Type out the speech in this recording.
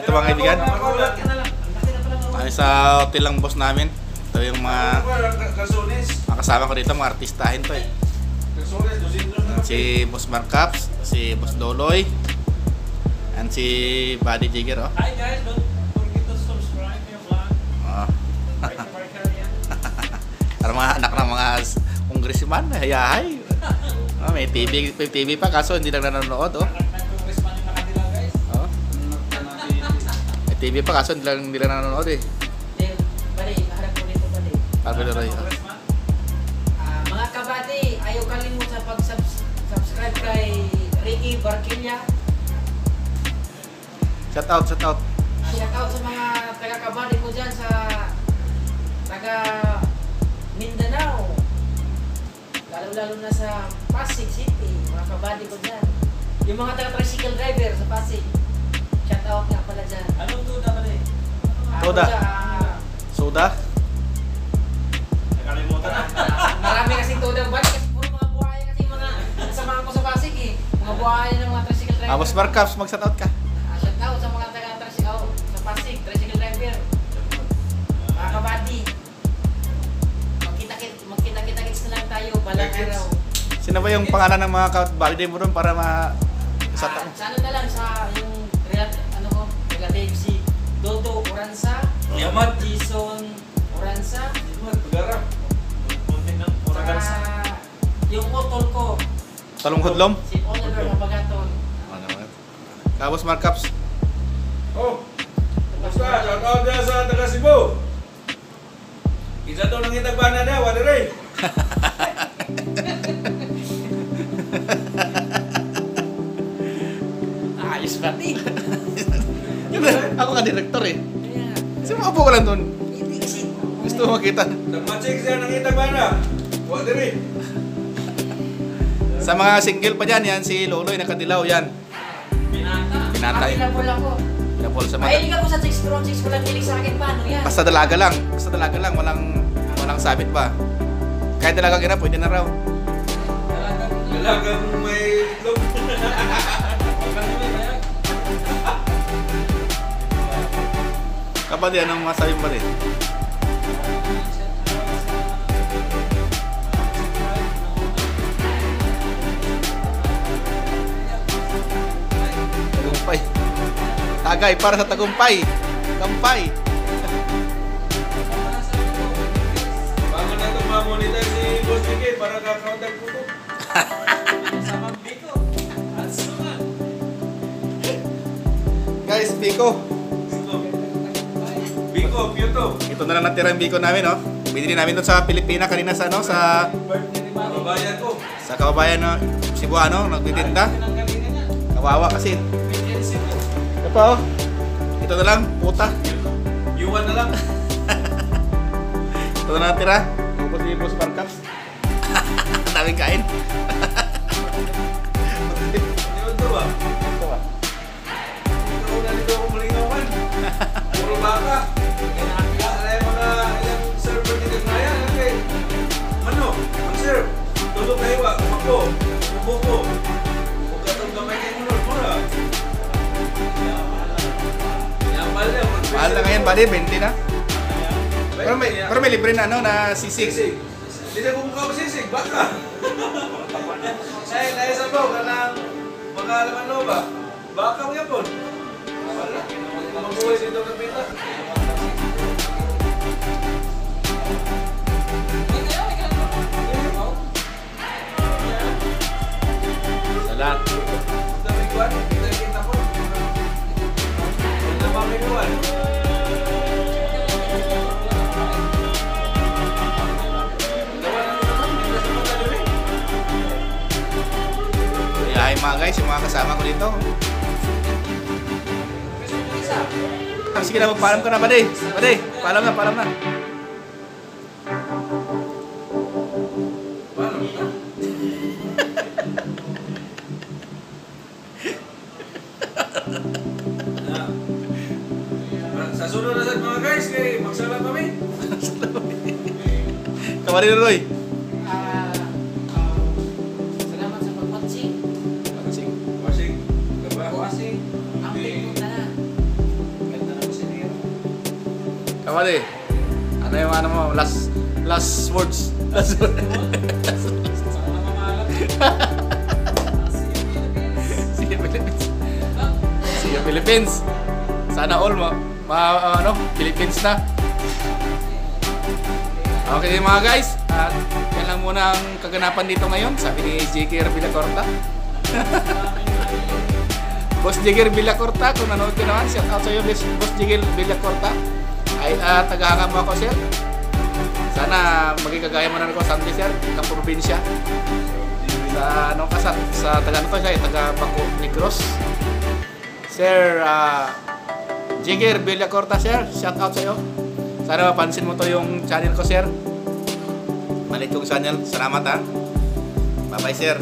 ito mga kaibigan. Ay sa hotel lang boss namin. Ito yung mga kasama ko dito, mga artistahin to eh. Si Boss Marcaps, si Boss Doloy, and si Buddy Jigger. Oh. Hi guys, don't forget to subscribe to your vlog. Oh. Para mga anak ng mga congressman, hayahay. Oh, may TV pa kaso hindi lang nanonood. Oh. Oh. May TV pa kaso hindi lang nanonood eh. Pabili. Mga kabady, ayaw kalimutan pag-subscribe kay Ricky Barquilla. Shout out. Shout out sa mga taga-kabady ko dyan sa taga Mindanao. Lalo na sa Pasig City, mga kabady ko dyan. Yung mga taga-tricycle driver sa Pasig. Shout out nga pala dyan. Anong tuda ba rin? Tuda. Soda. Nakalimutan na. Marami kasi tuda ba? Kasi puro mga buhaya kasi mga kasama ko sa Pasig eh. Mga buhaya ng mga tricycle driver. Boss Marcaps, mag-shout out ka. Shout out sa mga taga-tricycle sa Pasig, tricycle driver. Mga kabady. Magkita-kits na lang tayo, balang araw. Sino ba yung pangalan ng mga kabady mo doon para Sa ano na lang, sa yung relative si Dodo Oranza, Yamat. Jason Oranza, Pagara. Konti ng Oragansa. yung utol ko, Talong Hudlom? si Oliver Mapagaton. Boss Marcaps. Oh, kumusta? Shout out dyan sa taga Cebu. Isa to nang itagbanan na, wala rin. Ayos ba ni? Ako ka director eh. Kaya, Sino makapo ka lang doon? hindi kasi. Gusto mo makita? Nagmatsik siya nang itagbanan. Wala rin. Sa mga single pa dyan, yan si Loloy nakadilaw yan. Binata yun. Available ako. Pinapol sa mga. Mahilig ako sa 6 walang hilig sa akin, paano yan? Basta dalaga lang, walang sabit ba? Kahit dalaga ina, pwede na raw. Dalagang may itlog. Kapag yan, anong masabi mo rin? Tagumpay. Tagay para sa tagumpay. Kampay. Bago na ito ma-monitor si Boss Miguel para ka-counter po ito. Sama Biko. At sunod. Guys, Biko. Biko, Kyoto. Ito na lang natira yung Biko namin, no? Binili namin doon sa Pilipina kanina sa, ano, sa Kababayan ko. kababayan na Cebuano, nagtitinda. Kawawa kasi. Ito pa, oh. Ito na lang, puta. Yuwan na lang. Ito na natira. Tapos si Boss Marcaps. Ang daming kain. Yuwan to ba? Ito ba? Ito na dito ako malingawan. Puro baka. Alay mga ilang server ni Gagnayan. Okay. Ano? Ang serve. Tulog na iwa. Kumako. Kumoko. Huwag katong gamay kayo muna. Mahal na ngayon, buddy. 20 na. Pero may libre na, ano, na sisig. Sisig. Hindi na bumuka mo sisig. Baka. Kaya sa bawang ka ng mga alaman no ba? Baka mo yapon. Wala. Mabuhay dito ng pita. Salat. Dami kuwan. Dami kita ko. Dami kuwan. Ay, mga guys, yung mga kasama ko dito. Sige na, magpaalam ka na, buddy. Buddy, paalam na, paalam na. Sa sunod na sa mga guys, kay magsalam kami. Kamari na, Roy. Salamat sa pag-watching. Wasing. Gaba. Ang pinunta na. buddy. Ano yung ano mo? Last words. Last words. Saka na mamalat. See you, Philippines. See you, Philippines. Sana all ano, Philippines na. Okay mga guys, at yan lang muna ang kaganapan dito ngayon, sabi ni Jigger Villacorta. Boss Jigger Villacorta, kung nanood ka naman, shout out sa iyo, Boss Jigger Villacorta. Ay, tagahanga mo ako, sir. Sana maging kagaya mo na ako someday, sir, kaprobinsya. Sa ano ka sa taga ano to siya, taga Bangko Negros. Sir, Jigger Villacorta, sir, shout out sa iyo. Sana mapansin mo to yung channel ko, sir. Malit yung channel. Salamat ha. Bye-bye, sir.